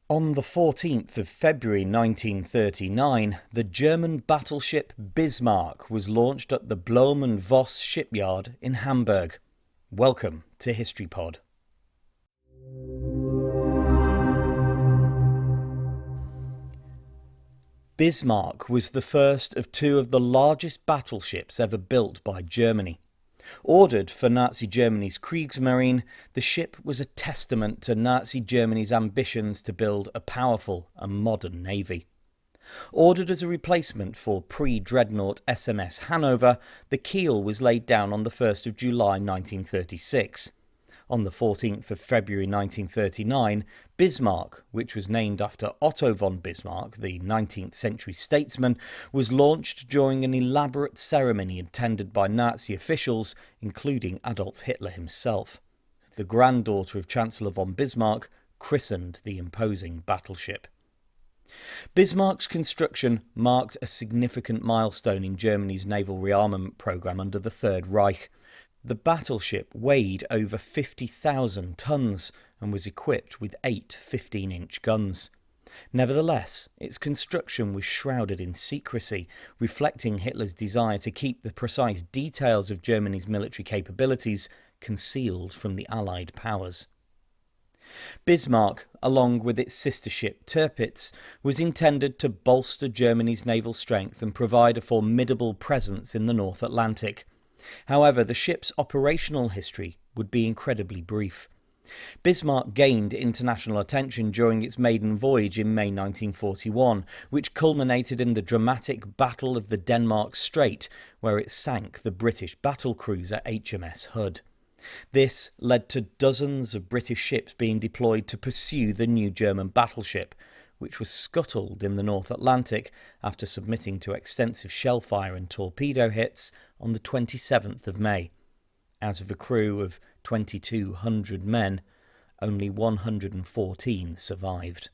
On the 14th of February 1939, the German battleship Bismarck was launched at the Blohm Voss shipyard in Hamburg. Welcome to History Pod. Bismarck was the first of two of the largest battleships ever built by Germany. Ordered for Nazi Germany's Kriegsmarine, the ship was a testament to Nazi Germany's ambitions to build a powerful and modern navy. Ordered as a replacement for pre-Dreadnought SMS Hannover, the keel was laid down on the 1st of July 1936. On the 14th of February 1939, Bismarck, which was named after Otto von Bismarck, the 19th century statesman, was launched during an elaborate ceremony attended by Nazi officials, including Adolf Hitler himself. The granddaughter of Chancellor von Bismarck christened the imposing battleship. Bismarck's construction marked a significant milestone in Germany's naval rearmament programme under the Third Reich. The battleship weighed over 50,000 tons and was equipped with 8 15-inch guns. Nevertheless, its construction was shrouded in secrecy, reflecting Hitler's desire to keep the precise details of Germany's military capabilities concealed from the Allied powers. Bismarck, along with its sister ship Tirpitz, was intended to bolster Germany's naval strength and provide a formidable presence in the North Atlantic. However, the ship's operational history would be incredibly brief. Bismarck gained international attention during its maiden voyage in May 1941, which culminated in the dramatic Battle of the Denmark Strait, where it sank the British battlecruiser HMS Hood. This led to dozens of British ships being deployed to pursue the new German battleship, which was scuttled in the North Atlantic after submitting to extensive shell fire and torpedo hits on the 27th of May. Out of a crew of 2,200 men, only 114 survived.